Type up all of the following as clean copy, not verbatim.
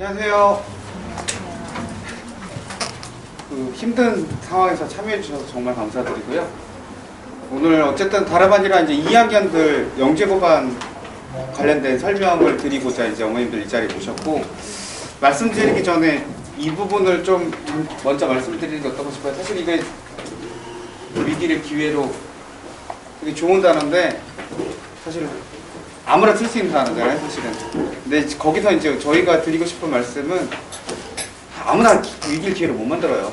안녕하세요. 힘든 상황에서 참여해 주셔서 정말 감사드리고요. 오늘 어쨌든 다름 아니라 이제 2학년들 영재고반 관련된 설명을 드리고자 이제 어머님들 이 자리에 모셨고, 말씀드리기 전에 이 부분을 좀 먼저 말씀드리는 게 어떨까 싶어요. 사실 이게 위기를 기회로 되게 좋은 단어인데, 사실 아무나 쓸 수 있는 단어잖아요, 사실은. 근데 거기서 이제 저희가 드리고 싶은 말씀은 아무나 위기를 기회로 못 만들어요.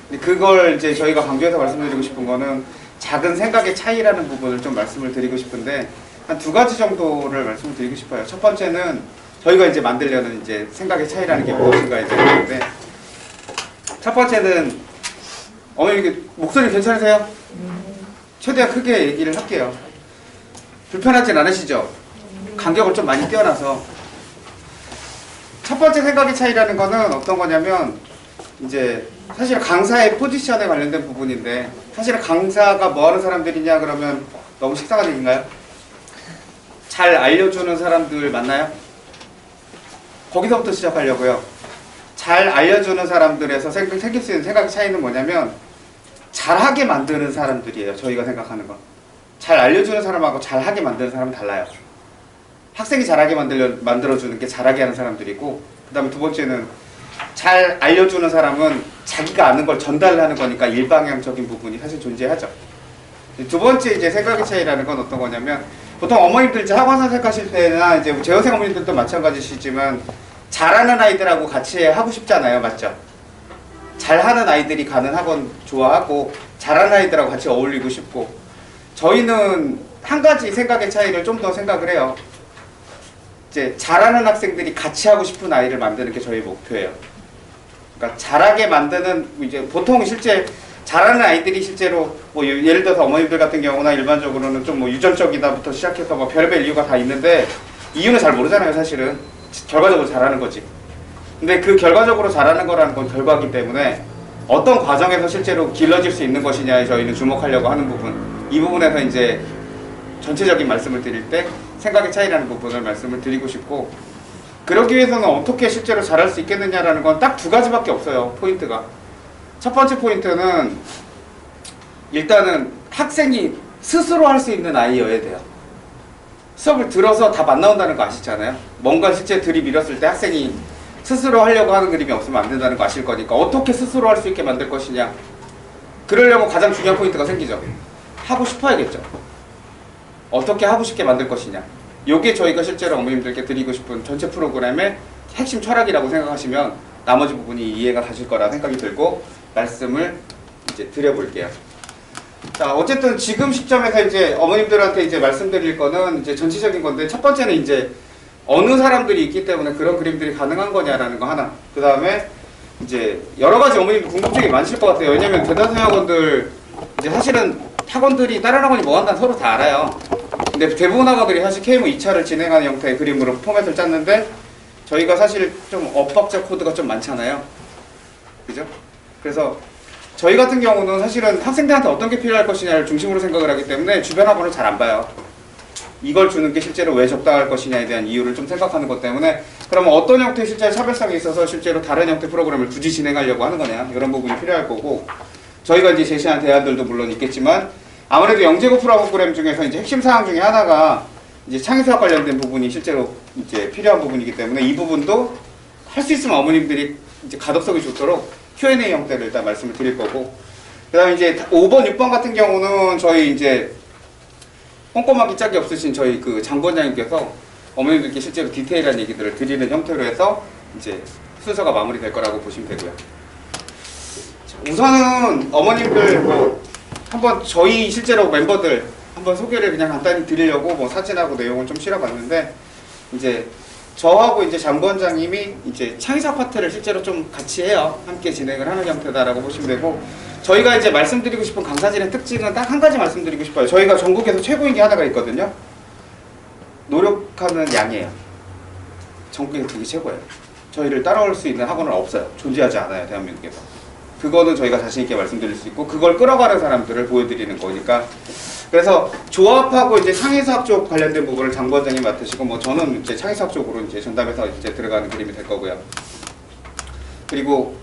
근데 그걸 이제 저희가 강조해서 말씀드리고 싶은 거는 작은 생각의 차이라는 부분을 좀 말씀을 드리고 싶은데, 한 두 가지 정도를 말씀을 드리고 싶어요. 첫 번째는 저희가 이제 만들려는 이제 생각의 차이라는 게 무엇인가에 대해서인데, 첫 번째는 어머니 목소리 괜찮으세요? 최대한 크게 얘기를 할게요. 불편하진 않으시죠? 간격을 좀 많이 띄어놔서. 첫 번째 생각의 차이라는 거는 어떤 거냐면, 이제 사실 강사의 포지션에 관련된 부분인데, 사실은 강사가 뭐 하는 사람들이냐 그러면 너무 식상한 얘기인가요? 잘 알려주는 사람들 맞나요? 거기서부터 시작하려고요. 잘 알려주는 사람들에서 생길 수 있는 생각의 차이는 뭐냐면, 잘하게 만드는 사람들이에요. 저희가 생각하는 건. 잘 알려주는 사람하고 잘하게 만드는 사람은 달라요. 학생이 잘하게 만들어주는 게 잘하게 하는 사람들이고, 그 다음에 두 번째는 잘 알려주는 사람은 자기가 아는 걸 전달하는 거니까 일방향적인 부분이 사실 존재하죠. 두 번째 이제 생각의 차이라는 건 어떤 거냐면, 보통 어머님들 이제 학원 선생하실 때나 이제 재원생 어머님들도 마찬가지시지만 잘하는 아이들하고 같이 하고 싶잖아요, 맞죠? 잘하는 아이들이 가는 학원 좋아하고 잘하는 아이들하고 같이 어울리고 싶고, 저희는 한 가지 생각의 차이를 좀 더 생각을 해요. 이제 잘하는 학생들이 같이 하고 싶은 아이를 만드는 게 저희 목표예요. 그러니까 잘하게 만드는, 이제 보통 실제 잘하는 아이들이 실제로 뭐 예를 들어서 어머님들 같은 경우나 일반적으로는 좀 뭐 유전적이다부터 시작해서 뭐 별별 이유가 다 있는데, 이유는 잘 모르잖아요, 사실은. 결과적으로 잘하는 거지. 근데 그 결과적으로 잘하는 거라는 건 결과이기 때문에 어떤 과정에서 실제로 길러질 수 있는 것이냐에 저희는 주목하려고 하는 부분, 이 부분에서 이제 전체적인 말씀을 드릴 때 생각의 차이라는 부분을 말씀을 드리고 싶고, 그러기 위해서는 어떻게 실제로 잘할 수 있겠느냐라는 건 딱 두 가지밖에 없어요, 포인트가. 첫 번째 포인트는 일단은 학생이 스스로 할 수 있는 아이여야 돼요. 수업을 들어서 다 만나온다는 거 아시잖아요. 뭔가 실제 들이밀었을 때 학생이 스스로 하려고 하는 그림이 없으면 안 된다는 거 아실 거니까, 어떻게 스스로 할 수 있게 만들 것이냐. 그러려면 가장 중요한 포인트가 생기죠. 하고 싶어야겠죠. 어떻게 하고 싶게 만들 것이냐. 요게 저희가 실제로 어머님들께 드리고 싶은 전체 프로그램의 핵심 철학이라고 생각하시면 나머지 부분이 이해가 가실 거라 생각이 들고 말씀을 이제 드려볼게요. 자, 어쨌든 지금 시점에서 이제 어머님들한테 이제 말씀드릴 거는 이제 전체적인 건데, 첫 번째는 이제 어느 사람들이 있기 때문에 그런 그림들이 가능한 거냐라는 거 하나. 그 다음에 이제 여러 가지 어머님들 궁금증이 많으실 것 같아요. 왜냐면 대다수 학원들 이제 사실은 학원들이 다른 학원이 뭐 한다는 서로 다 알아요. 근데 대부분 학원들이 사실 KMO 2차를 진행하는 형태의 그림으로 포맷을 짰는데, 저희가 사실 좀 엇박자 코드가 좀 많잖아요. 그죠? 그래서 저희 같은 경우는 사실은 학생들한테 어떤 게 필요할 것이냐를 중심으로 생각을 하기 때문에 주변 학원을 잘 안 봐요. 이걸 주는 게 실제로 왜 적당할 것이냐에 대한 이유를 좀 생각하는 것 때문에, 그러면 어떤 형태의 실제 차별성이 있어서 실제로 다른 형태 프로그램을 굳이 진행하려고 하는 거냐, 이런 부분이 필요할 거고, 저희가 이제 제시한 대안들도 물론 있겠지만, 아무래도 영재고 프로그램 중에서 이제 핵심 사항 중에 하나가 이제 창의수학 관련된 부분이 실제로 이제 필요한 부분이기 때문에, 이 부분도 할 수 있으면 어머님들이 이제 가독성이 좋도록 Q&A 형태를 일단 말씀을 드릴 거고, 그 다음에 이제 5번, 6번 같은 경우는 저희 이제 꼼꼼하기 짝이 없으신 저희 그 장관장님께서 어머님들께 실제로 디테일한 얘기들을 드리는 형태로 해서 이제 순서가 마무리될 거라고 보시면 되고요. 우선은 어머님들 뭐 한번 저희 실제로 멤버들 한번 소개를 그냥 간단히 드리려고 뭐 사진하고 내용을 좀 실어봤는데, 이제 저하고 이제 장관장님이 이제 창의사 파트를 실제로 좀 같이 해요. 함께 진행을 하는 형태다라고 보시면 되고, 저희가 이제 말씀드리고 싶은 강사진의 특징은 딱 한 가지 말씀드리고 싶어요. 저희가 전국에서 최고인 게 하나가 있거든요. 노력하는 양이에요. 전국에서 그게 최고예요. 저희를 따라올 수 있는 학원은 없어요. 존재하지 않아요, 대한민국에서. 그거는 저희가 자신있게 말씀드릴 수 있고, 그걸 끌어가는 사람들을 보여드리는 거니까. 그래서 조합하고 이제 창의사학 쪽 관련된 부분을 장 부원장님 맡으시고, 뭐 저는 이제 창의사학 쪽으로 이제 전담해서 이제 들어가는 그림이 될 거고요. 그리고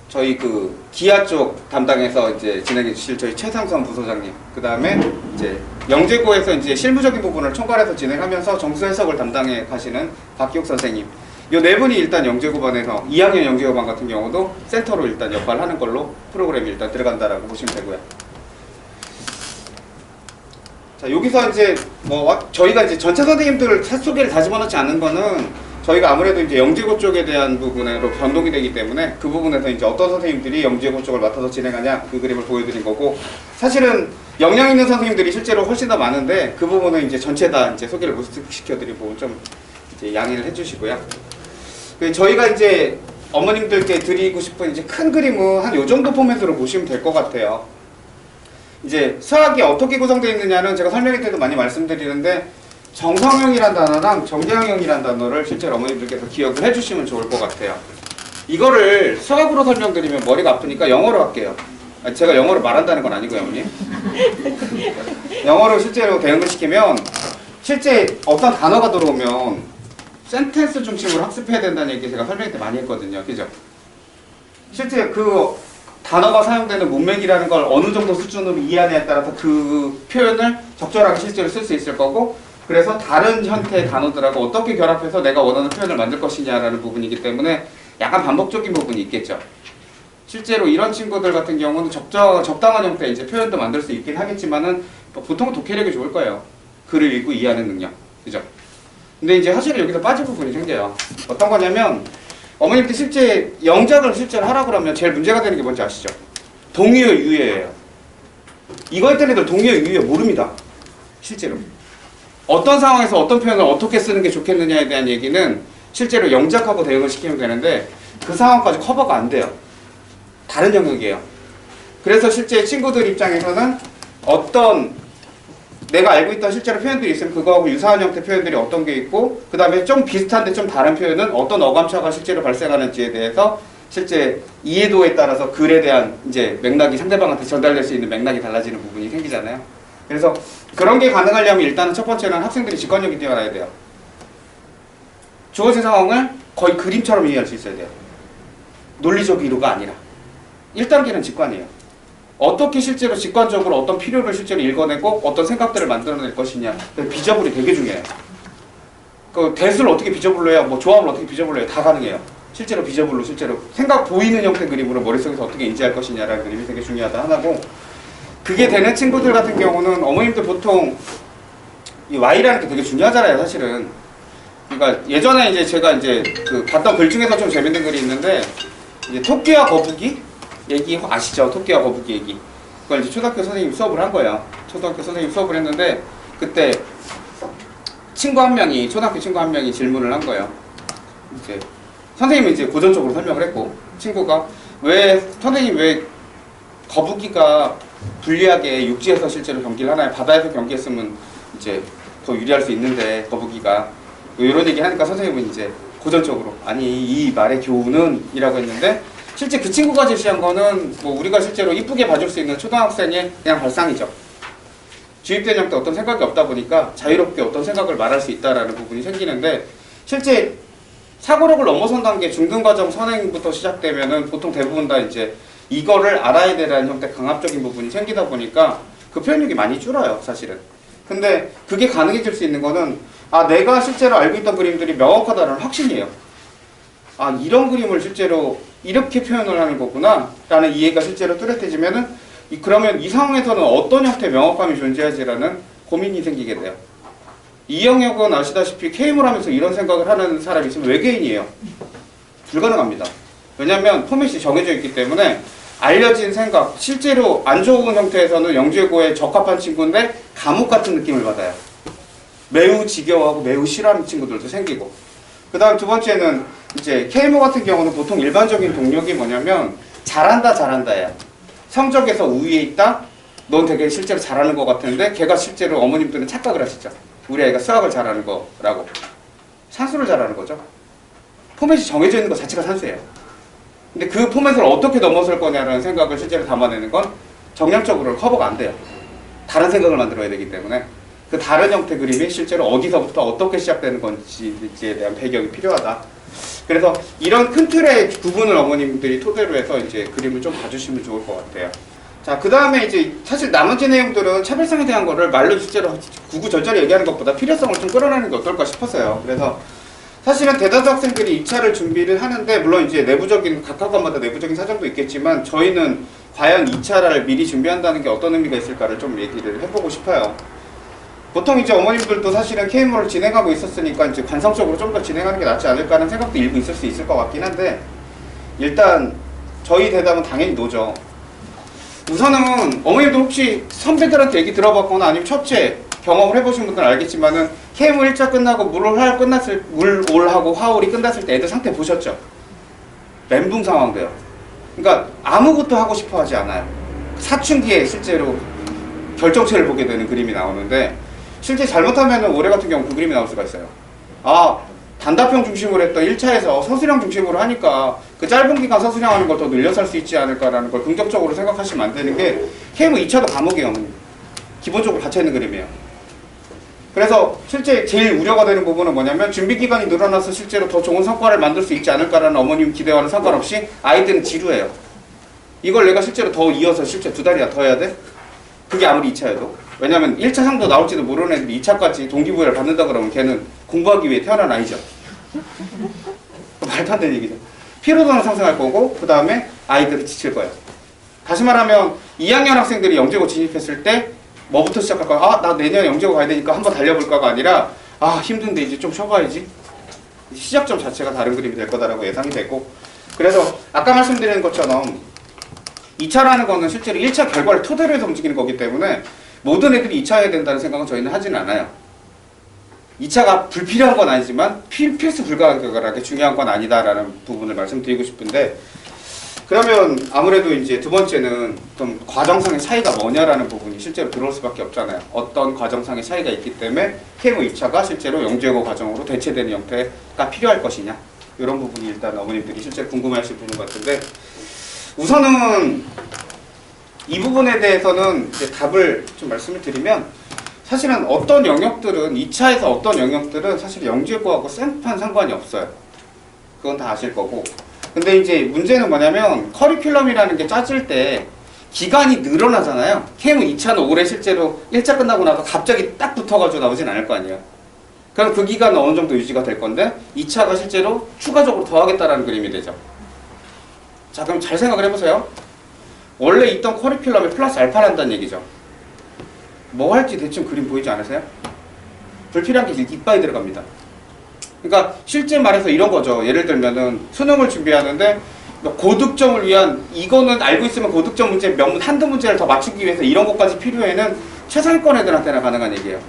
저희 그 기아 쪽 담당해서 이제 진행해 주실 저희 최상선 부소장님, 그 다음에 이제 영재고에서 이제 실무적인 부분을 총괄해서 진행하면서 정수 해석을 담당해 가시는 박기옥 선생님, 요 네 분이 일단 영재고반에서 2학년 영재고반 같은 경우도 센터로 일단 역할을 하는 걸로 프로그램이 일단 들어간다라고 보시면 되고요. 자, 여기서 이제 뭐 저희가 이제 전체 선생님들 소개를 다 집어넣지 않는 거는 저희가 아무래도 이제 영재고 쪽에 대한 부분으로 변동이 되기 때문에 그 부분에서 이제 어떤 선생님들이 영재고 쪽을 맡아서 진행하냐 그 그림을 보여드린 거고, 사실은 역량 있는 선생님들이 실제로 훨씬 더 많은데 그 부분은 이제 전체 다 이제 소개를 못 시켜드리고 좀 이제 양해를 해주시고요. 저희가 이제 어머님들께 드리고 싶은 이제 큰 그림은 한 요 정도 포맷으로 보시면 될 것 같아요. 이제 수학이 어떻게 구성되어 있느냐는 제가 설명할 때도 많이 말씀드리는데, 정성형이란 단어랑 정량형이란 단어를 실제로 어머님들께서 기억을 해주시면 좋을 것 같아요. 이거를 수학으로 설명드리면 머리가 아프니까 영어로 할게요. 제가 영어로 말한다는 건 아니고요, 어머님. 영어로 실제로 대응을 시키면, 실제 어떤 단어가 들어오면 센텐스 중심으로 학습해야 된다는 얘기 제가 설명할 때 많이 했거든요. 그죠? 실제 그 단어가 사용되는 문맥이라는 걸 어느 정도 수준으로 이해하느냐에 따라서 그 표현을 적절하게 실제로 쓸 수 있을 거고, 그래서 다른 형태의 단어들하고 어떻게 결합해서 내가 원하는 표현을 만들 것이냐라는 부분이기 때문에 약간 반복적인 부분이 있겠죠. 실제로 이런 친구들 같은 경우는 적당한 형태의 이제 표현도 만들 수 있긴 하겠지만은 보통은 독해력이 좋을 거예요. 글을 읽고 이해하는 능력. 그죠? 근데 이제 사실은 여기서 빠질 부분이 생겨요. 어떤 거냐면, 어머님께 실제 영작을 실제로 하라 그러면 제일 문제가 되는 게 뭔지 아시죠? 동의어 유예예요. 이거 했던 애들 동의어 유예 모릅니다. 실제로. 어떤 상황에서 어떤 표현을 어떻게 쓰는 게 좋겠느냐에 대한 얘기는 실제로 영작하고 대응을 시키면 되는데 그 상황까지 커버가 안 돼요. 다른 영역이에요. 그래서 실제 친구들 입장에서는 어떤 내가 알고 있던 실제로 표현들이 있으면 그거하고 유사한 형태 표현들이 어떤 게 있고, 그 다음에 좀 비슷한데 좀 다른 표현은 어떤 어감차가 실제로 발생하는지에 대해서 실제 이해도에 따라서 글에 대한 이제 맥락이 상대방한테 전달될 수 있는 맥락이 달라지는 부분이 생기잖아요. 그래서 그런 게 가능하려면 일단은 첫 번째는 학생들이 직관력이 뛰어나야 돼요. 주어진 상황을 거의 그림처럼 이해할 수 있어야 돼요. 논리적 이유가 아니라. 1단계는 직관이에요. 어떻게 실제로 직관적으로 어떤 필요를 실제로 읽어내고 어떤 생각들을 만들어낼 것이냐. 비저블이 되게 중요해요. 그 대수를 어떻게 비저블로 해요? 뭐 조합을 어떻게 비저블로 해요? 다 가능해요. 실제로 비저블로 실제로 생각 보이는 형태 그림으로 머릿속에서 어떻게 인지할 것이냐라는 그림이 되게 중요하다 하나고, 그게 되는 친구들 같은 경우는 어머님들 보통 이 Y라는 게 되게 중요하잖아요, 사실은. 그러니까 예전에 이제 제가 이제 그 봤던 글 중에서 좀 재밌는 글이 있는데, 이제 토끼와 거북이 얘기 아시죠? 토끼와 거북이 얘기. 그걸 이제 초등학교 선생님 수업을 한 거예요. 초등학교 선생님 수업을 했는데, 그때 친구 한 명이, 초등학교 친구 한 명이 질문을 한 거예요. 이제 선생님이 이제 고전적으로 설명을 했고, 친구가 선생님 왜 거북이가 불리하게 육지에서 실제로 경기를 하나요? 바다에서 경기했으면 이제 더 유리할 수 있는데 거북이가 이런 얘기 하니까 선생님은 이제 고전적으로 아니 이 말의 교훈은 이라고 했는데, 실제 그 친구가 제시한 거는 뭐 우리가 실제로 이쁘게 봐줄 수 있는 초등학생의 그냥 발상이죠. 주입된 형태 어떤 생각이 없다 보니까 자유롭게 어떤 생각을 말할 수 있다라는 부분이 생기는데, 실제 사고력을 넘어선 단계 중등과정 선행부터 시작되면은 보통 대부분 다 이제 이거를 알아야 되라는 형태 강압적인 부분이 생기다 보니까 그 표현력이 많이 줄어요, 사실은. 근데 그게 가능해질 수 있는 거는 내가 실제로 알고 있던 그림들이 명확하다는 확신이에요. 이런 그림을 실제로 이렇게 표현을 하는 거구나 라는 이해가 실제로 뚜렷해지면은 그러면 이 상황에서는 어떤 형태의 명확함이 존재하지라는 고민이 생기게 돼요. 이 영역은 아시다시피 K물 하면서 이런 생각을 하는 사람이 있으면 외계인이에요. 불가능합니다. 왜냐하면 포맷이 정해져 있기 때문에 알려진 생각, 실제로 안 좋은 형태에서는 영재고에 적합한 친구인데 감옥 같은 느낌을 받아요. 매우 지겨워하고 매우 싫어하는 친구들도 생기고, 그 다음 두 번째는 이제 K모 같은 경우는 보통 일반적인 동력이 뭐냐면 잘한다예요. 성적에서 우위에 있다? 넌 되게 실제로 잘하는 것 같은데 걔가 실제로 어머님들은 착각을 하시죠. 우리 아이가 수학을 잘하는 거라고. 산수를 잘하는 거죠. 포맷이 정해져 있는 것 자체가 산수예요. 근데 그 포맷을 어떻게 넘어설 거냐라는 생각을 실제로 담아내는 건 정량적으로 커버가 안 돼요. 다른 생각을 만들어야 되기 때문에 그 다른 형태 그림이 실제로 어디서부터 어떻게 시작되는 건지에 대한 배경이 필요하다. 그래서 이런 큰 틀의 부분을 어머님들이 토대로 해서 이제 그림을 좀 봐주시면 좋을 것 같아요. 자, 그 다음에 이제 사실 나머지 내용들은 차별성에 대한 거를 말로 실제로 구구절절히 얘기하는 것보다 필요성을 좀 끌어내는 게 어떨까 싶었어요. 그래서 사실은 대다수 학생들이 2차를 준비를 하는데, 물론 이제 내부적인, 각각 과마다 내부적인 사정도 있겠지만, 저희는 과연 2차를 미리 준비한다는 게 어떤 의미가 있을까를 좀 얘기를 해보고 싶어요. 보통 이제 어머님들도 사실은 KMO를 진행하고 있었으니까 이제 관성적으로 좀 더 진행하는 게 낫지 않을까 하는 생각도 일부 있을 수 있을 것 같긴 한데, 일단 저희 대답은 당연히 노죠. 우선은 어머님도 혹시 선배들한테 얘기 들어봤거나 아니면 첫째 경험을 해보신 분들은 알겠지만은 KMO 1차 끝나고 물올하고 화올이 끝났을 때 애들 상태 보셨죠? 멘붕 상황돼요. 그러니까 아무것도 하고 싶어 하지 않아요. 사춘기에 실제로 결정체를 보게 되는 그림이 나오는데, 실제 잘못하면 올해 같은 경우 그 그림이 나올 수가 있어요. 아, 단답형 중심으로 했던 1차에서 서술형 중심으로 하니까 그 짧은 기간 서술형하는 걸 더 늘려서 할 수 있지 않을까라는 걸 긍정적으로 생각하시면 안 되는 게, KMO 2차도 과목이에요, 어머님. 기본적으로 갇혀있는 그림이에요. 그래서 실제 제일 우려가 되는 부분은 뭐냐면, 준비기간이 늘어나서 실제로 더 좋은 성과를 만들 수 있지 않을까라는 어머님 기대와는 상관없이 아이들은 지루해요. 이걸 내가 실제로 더 이어서 실제 2달이나 더 해야 돼? 그게 아무리 2차여도. 왜냐면 1차 상도 나올지도 모르는 애들이 2차까지 동기부여를 받는다 그러면 걔는 공부하기 위해 태어난 아이죠. 말도 안 되는 얘기죠. 피로도는 상승할 거고, 그 다음에 아이들이 지칠 거예요. 다시 말하면 2학년 학생들이 영재고 진입했을 때 뭐부터 시작할 거야? 아, 나 내년에 영재고 가야 되니까 한번 달려볼까가 아니라, 아, 힘든데 이제 좀 쉬어가야지. 시작점 자체가 다른 그림이 될 거다라고 예상이 되고, 그래서 아까 말씀드린 것처럼 2차라는 거는 실제로 1차 결과를 토대로 해서 움직이는 거기 때문에 모든 애들이 2차 해야 된다는 생각은 저희는 하지는 않아요. 2차가 불필요한 건 아니지만 필수 불가하게 중요한 건 아니다라는 부분을 말씀드리고 싶은데, 그러면 아무래도 이제 두 번째는 좀 과정상의 차이가 뭐냐라는 부분이 실제로 들어올 수밖에 없잖아요. 어떤 과정상의 차이가 있기 때문에 KMO 2차가 실제로 영재고 과정으로 대체되는 형태가 필요할 것이냐, 이런 부분이 일단 어머님들이 실제로 궁금해하실 부분 같은데, 우선은 이 부분에 대해서는 이제 답을 좀 말씀을 드리면, 사실은 어떤 영역들은 2차에서 어떤 영역들은 사실 영재고하고 생판 상관이 없어요. 그건 다 아실 거고. 근데 이제 문제는 뭐냐면, 커리큘럼이라는 게 짜질 때 기간이 늘어나잖아요. KMO 2차는 올해 실제로 1차 끝나고 나서 갑자기 딱 붙어가지고 나오진 않을 거 아니에요. 그럼 그 기간은 어느 정도 유지가 될 건데, 2차가 실제로 추가적으로 더 하겠다라는 그림이 되죠. 자, 그럼 잘 생각을 해보세요. 원래 있던 커리큘럼에 플러스 알파를 한다는 얘기죠. 뭐 할지 대충 그림 보이지 않으세요? 불필요한 게 이빠이 들어갑니다. 그러니까 실제 말해서 이런 거죠. 예를 들면은 수능을 준비하는데 고득점을 위한, 이거는 알고 있으면 고득점 문제 명문 한두 문제를 더 맞추기 위해서 이런 것까지 필요해는 최상위권 애들한테나 가능한 얘기예요.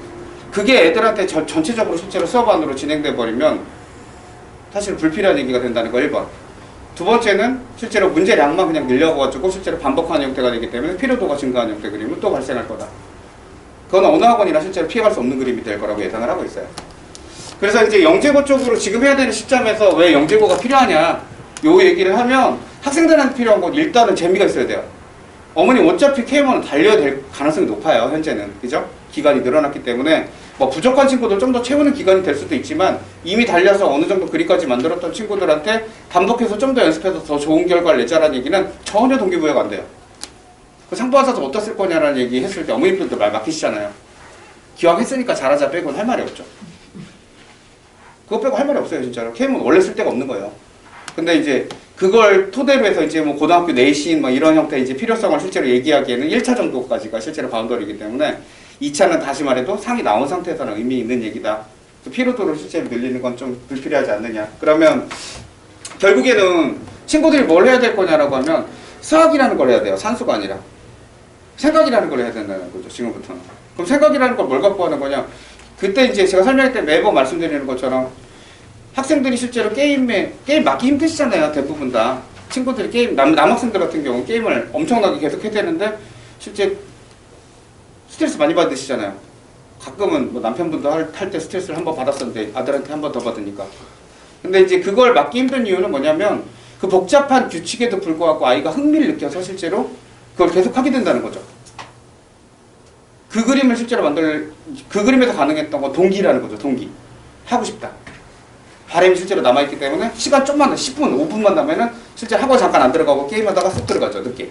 그게 애들한테 전체적으로 실제로 수업 안으로 진행돼 버리면 사실 불필요한 얘기가 된다는 거 1번. 두 번째는 실제로 문제량만 그냥 늘려가지고 실제로 반복하는 형태가 되기 때문에 피로도가 증가하는 형태 그림은 또 발생할 거다. 그건 어느 학원이나 실제로 피해갈 수 없는 그림이 될 거라고 예상을 하고 있어요. 그래서 이제 영재고 쪽으로 지금 해야 되는 시점에서 왜 영재고가 필요하냐, 요 얘기를 하면 학생들한테 필요한 건 일단은 재미가 있어야 돼요. 어머니 어차피 KMO는 달려야 될 가능성이 높아요. 현재는. 그죠? 기간이 늘어났기 때문에 뭐 부족한 친구들 좀 더 채우는 기간이 될 수도 있지만, 이미 달려서 어느 정도 그리까지 만들었던 친구들한테 반복해서 좀 더 연습해서 더 좋은 결과를 내자라는 얘기는 전혀 동기부여가 안 돼요. 그 상 받아서 어디다 쓸 거냐라는 얘기 했을 때 어머님들도 말 막히시잖아요. 기왕했으니까 잘하자 빼고는 할 말이 없죠. 그거 빼고 할 말이 없어요, 진짜로. KMO는 원래 쓸 데가 없는 거예요. 근데 이제 그걸 토대로 해서 이제 뭐 고등학교 내신 뭐 이런 형태의 이제 필요성을 실제로 얘기하기에는 1차 정도까지가 실제로 바운더리이기 때문에 2차는 다시 말해도 상이 나온 상태에서는 의미 있는 얘기다. 피로도를 실제로 늘리는 건 좀 불필요하지 않느냐. 그러면 결국에는 친구들이 뭘 해야 될 거냐라고 하면 수학이라는 걸 해야 돼요. 산수가 아니라. 생각이라는 걸 해야 된다는 거죠, 지금부터는. 그럼 생각이라는 걸 뭘 갖고 하는 거냐. 그때 이제 제가 설명할 때 매번 말씀드리는 것처럼 학생들이 실제로 게임 맞기 힘드시잖아요. 대부분 다. 친구들이 게임, 남학생들 같은 경우는 게임을 엄청나게 계속 해야 되는데 실제 스트레스 많이 받으시잖아요. 가끔은 뭐 남편분도 할 때 스트레스를 한번 받았었는데 아들한테 한 번 더 받으니까. 근데 이제 그걸 막기 힘든 이유는 뭐냐면, 그 복잡한 규칙에도 불구하고 아이가 흥미를 느껴서 실제로 그걸 계속 하게 된다는 거죠. 그 그림을 실제로 그 그림에서 가능했던 건 동기라는 거죠. 동기. 하고 싶다. 바람이 실제로 남아있기 때문에 시간 좀만 더 10분, 5분만 남으면은 실제 학원 잠깐 안 들어가고 게임하다가 쑥 들어가죠, 늦게.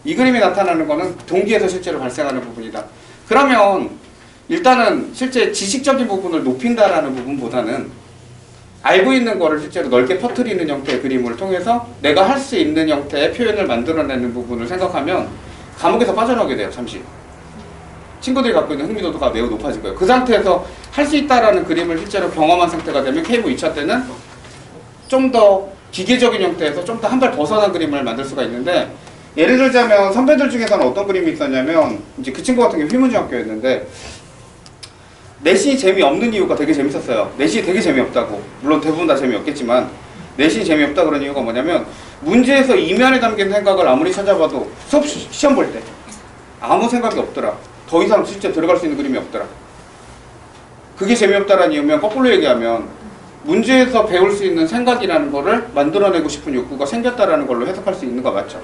이 그림이 나타나는 거는 동기에서 실제로 발생하는 부분이다. 그러면 일단은 실제 지식적인 부분을 높인다라는 부분보다는 알고 있는 거를 실제로 넓게 퍼뜨리는 형태의 그림을 통해서 내가 할 수 있는 형태의 표현을 만들어내는 부분을 생각하면 감옥에서 빠져나오게 돼요, 잠시. 친구들이 갖고 있는 흥미도가 매우 높아지고요. 그 상태에서 할 수 있다라는 그림을 실제로 경험한 상태가 되면 KMO 2차 때는 좀 더 기계적인 형태에서 좀 더 한 발 벗어난 그림을 만들 수가 있는데, 예를 들자면 선배들 중에서는 어떤 그림이 있었냐면, 이제 그 친구 같은 경우 휘문중학교였는데 내신이 재미없는 이유가 되게 재밌었어요. 내신이 되게 재미없다고. 물론 대부분 다 재미없겠지만 내신이 재미없다 그런 이유가 뭐냐면, 문제에서 이면에 담긴 생각을 아무리 찾아봐도 수업 시험 볼 때 아무 생각이 없더라. 더 이상 실제 들어갈 수 있는 그림이 없더라. 그게 재미없다라는 이유면, 거꾸로 얘기하면 문제에서 배울 수 있는 생각이라는 거를 만들어내고 싶은 욕구가 생겼다라는 걸로 해석할 수 있는 거 맞죠?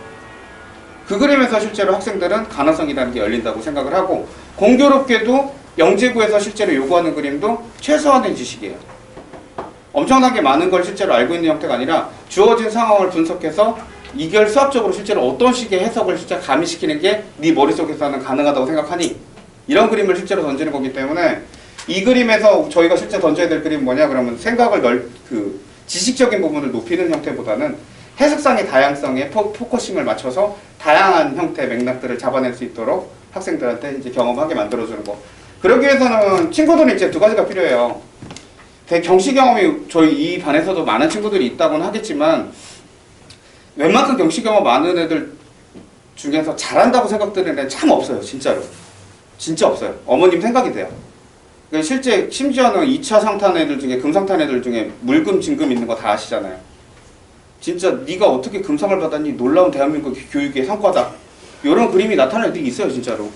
그 그림에서 실제로 학생들은 가능성이라는 게 열린다고 생각을 하고, 공교롭게도 영재고에서 실제로 요구하는 그림도 최소한의 지식이에요. 엄청나게 많은 걸 실제로 알고 있는 형태가 아니라 주어진 상황을 분석해서 이걸 수학적으로 실제로 어떤 식의 해석을 실제 가미시키는 게 네 머릿속에서는 가능하다고 생각하니, 이런 그림을 실제로 던지는 거기 때문에, 이 그림에서 저희가 실제 던져야 될 그림은 뭐냐 그러면, 생각을 지식적인 부분을 높이는 형태보다는 해석상의 다양성에 포커싱을 맞춰서 다양한 형태의 맥락들을 잡아낼 수 있도록 학생들한테 이제 경험하게 만들어주는 거. 그러기 위해서는 친구들은 이제 두 가지가 필요해요. 경시 경험이 저희 이 반에서도 많은 친구들이 있다고는 하겠지만, 웬만큼 경시 경험 많은 애들 중에서 잘한다고 생각되는 애는 참 없어요. 진짜로. 진짜 없어요. 어머님 생각이 돼요. 실제 심지어는 2차 상탄 애들 중에, 금상탄 애들 중에 물금, 진금 있는 거 다 아시잖아요. 진짜 네가 어떻게 금상을 받았니? 놀라운 대한민국 교육의 성과다. 이런 그림이 나타날 때 있어요, 진짜로.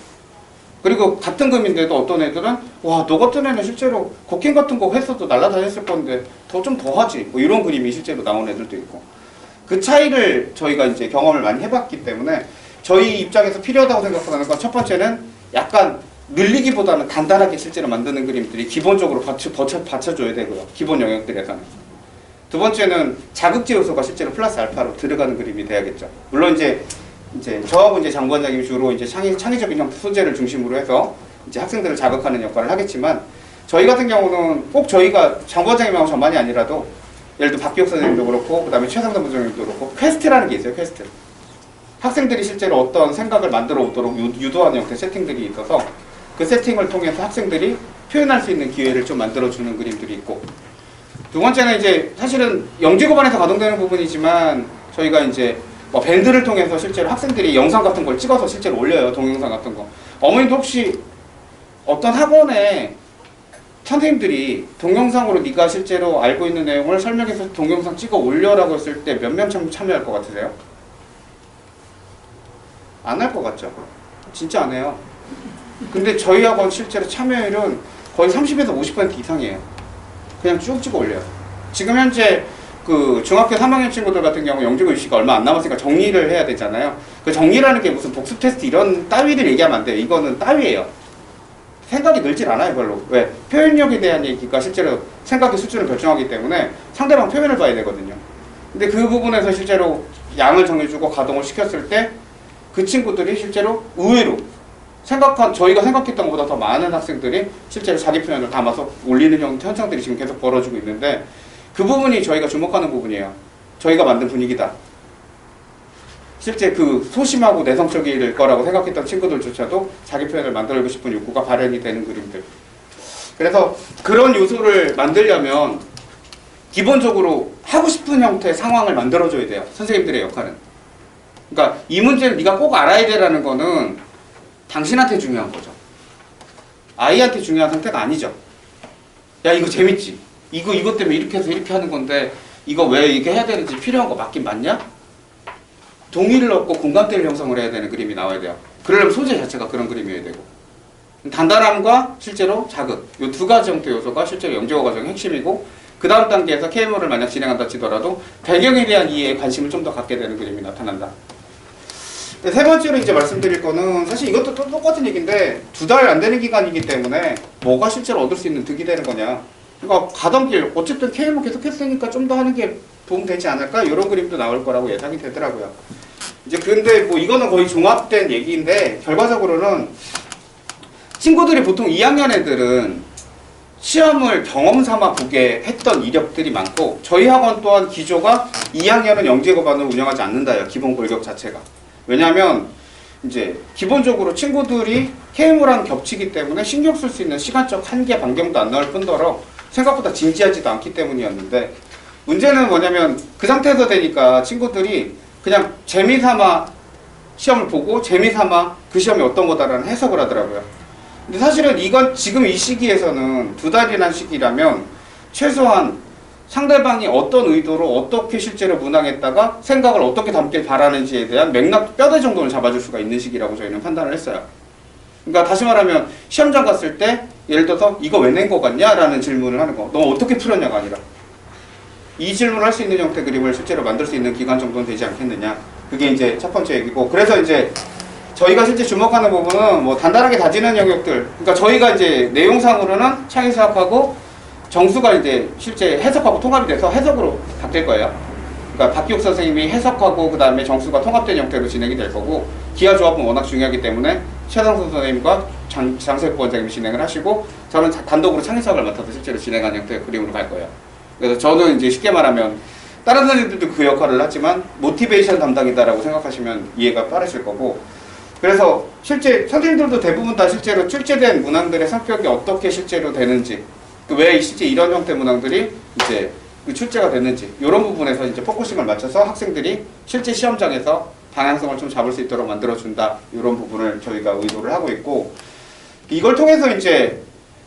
그리고 같은 금인데도 어떤 애들은 와, 너 같은 애는 실제로 곡괭 같은 거 했어도 날라다녔을 건데 좀 더 하지. 뭐 이런 그림이 실제로 나온 애들도 있고. 그 차이를 저희가 이제 경험을 많이 해봤기 때문에 저희 입장에서 필요하다고 생각하는 건, 첫 번째는 약간 늘리기보다는 간단하게 실제로 만드는 그림들이 기본적으로 받쳐줘야 되고요. 기본 영역들에서는. 두 번째는 자극제 요소가 실제로 플러스 알파로 들어가는 그림이 돼야겠죠. 물론 이제 저하고 이제 장 부원장님이 주로 이제 창의적인 형태 소재를 중심으로 해서 이제 학생들을 자극하는 역할을 하겠지만, 저희 같은 경우는 꼭 저희가 장 부원장님하고 저만이 아니라도, 예를 들어 박기혁 선생님도 그렇고, 그 다음에 최상담 부장님도 그렇고, 퀘스트라는 게 있어요. 퀘스트. 학생들이 실제로 어떤 생각을 만들어 오도록 유도하는 형태 세팅들이 있어서, 그 세팅을 통해서 학생들이 표현할 수 있는 기회를 좀 만들어주는 그림들이 있고, 두 번째는 이제 사실은 영재고반에서 가동되는 부분이지만, 저희가 이제 밴드를 통해서 실제로 학생들이 영상 같은 걸 찍어서 실제로 올려요. 동영상 같은 거. 어머님도 혹시 어떤 학원에 선생님들이 동영상으로 네가 실제로 알고 있는 내용을 설명해서 동영상 찍어 올려라고 했을 때 몇 명 참여할 것 같으세요? 안 할 것 같죠? 진짜 안 해요. 근데 저희 학원 실제로 참여율은 거의 30에서 50% 이상이에요. 그냥 쭉 찍어 올려요. 지금 현재 그 중학교 3학년 친구들 같은 경우 영재고 입시가 얼마 안 남았으니까 정리를 해야 되잖아요. 그 정리라는 게 무슨 복습 테스트 이런 따위를 얘기하면 안 돼요. 이거는 따위예요. 생각이 늘질 않아요, 별로. 왜? 표현력에 대한 얘기가 실제로 생각의 수준을 결정하기 때문에 상대방 표현을 봐야 되거든요. 근데 그 부분에서 실제로 양을 정해주고 가동을 시켰을 때 그 친구들이 실제로 의외로 저희가 생각했던 것보다 더 많은 학생들이 실제로 자기 표현을 담아서 올리는 현상들이 지금 계속 벌어지고 있는데, 그 부분이 저희가 주목하는 부분이에요. 저희가 만든 분위기다. 실제 그 소심하고 내성적일 거라고 생각했던 친구들조차도 자기 표현을 만들고 싶은 욕구가 발현이 되는 그림들. 그래서 그런 요소를 만들려면 기본적으로 하고 싶은 형태의 상황을 만들어줘야 돼요. 선생님들의 역할은. 그러니까 이 문제를 네가 꼭 알아야 되라는 거는 당신한테 중요한 거죠. 아이한테 중요한 상태가 아니죠. 야, 이거 재밌지? 이것 때문에 이렇게 해서 이렇게 하는 건데 이거 왜 이렇게 해야 되는지 필요한 거 맞긴 맞냐? 동의를 얻고 공감대를 형성을 해야 되는 그림이 나와야 돼요. 그러려면 소재 자체가 그런 그림이어야 되고, 단단함과 실제로 자극, 이 두 가지 형태의 요소가 실제로 영재고 과정의 핵심이고, 그 다음 단계에서 KMO를 만약 진행한다 치더라도 배경에 대한 이해에 관심을 좀 더 갖게 되는 그림이 나타난다. 세 번째로 이제 말씀드릴 거는, 사실 이것도 똑같은 얘기인데 2달 안 되는 기간이기 때문에 뭐가 실제로 얻을 수 있는 득이 되는 거냐. 그러니까 가던 길 어쨌든 KM을 계속 했으니까 좀 더 하는 게 도움되지 않을까? 이런 그림도 나올 거라고 예상이 되더라고요. 이제 근데 뭐 이거는 거의 종합된 얘기인데 결과적으로는 친구들이 보통 2학년 애들은 시험을 경험 삼아 보게 했던 이력들이 많고 저희 학원 또한 기조가 2학년은 영재고반을 운영하지 않는다요. 기본 골격 자체가. 왜냐하면 이제 기본적으로 친구들이 KM이랑 겹치기 때문에 신경 쓸 수 있는 시간적 한계 반경도 안 나올 뿐더러 생각보다 진지하지도 않기 때문이었는데 문제는 뭐냐면 그 상태에서 되니까 친구들이 그냥 재미삼아 시험을 보고 재미삼아 그 시험이 어떤 거다라는 해석을 하더라고요. 근데 사실은 이건 지금 이 시기에서는 2달이라는 시기라면 최소한 상대방이 어떤 의도로 어떻게 실제로 문항했다가 생각을 어떻게 담길 바라는지에 대한 맥락 뼈대 정도는 잡아줄 수가 있는 시기라고 저희는 판단을 했어요. 그러니까 다시 말하면 시험장 갔을 때 예를 들어서 이거 왜 낸 거 같냐? 라는 질문을 하는 거. 너 어떻게 풀었냐가 아니라 이 질문을 할 수 있는 형태 그림을 실제로 만들 수 있는 기간 정도는 되지 않겠느냐. 그게 이제 첫 번째 얘기고 그래서 이제 저희가 실제 주목하는 부분은 뭐 단단하게 다지는 영역들 그러니까 저희가 이제 내용상으로는 창의수학하고 정수가 이제 실제 해석하고 통합이 돼서 해석으로 바뀔 거예요. 그러니까 박기욱 선생님이 해석하고 그 다음에 정수가 통합된 형태로 진행이 될 거고 기하조합은 워낙 중요하기 때문에 최상수 선생님과 장세프 원장님이 진행을 하시고 저는 단독으로 창의수학을 맡아서 실제로 진행하는 형태의 그림으로 갈 거예요. 그래서 저는 이제 쉽게 말하면 다른 선생님들도 그 역할을 하지만 모티베이션 담당이다라고 생각하시면 이해가 빠르실 거고 그래서 실제 선생님들도 대부분 다 실제로 출제된 문항들의 성격이 어떻게 실제로 되는지 왜 실제 이런 형태 문항들이 이제 출제가 됐는지 이런 부분에서 이제 포커싱을 맞춰서 학생들이 실제 시험장에서 방향성을 좀 잡을 수 있도록 만들어준다 이런 부분을 저희가 의도를 하고 있고 이걸 통해서 이제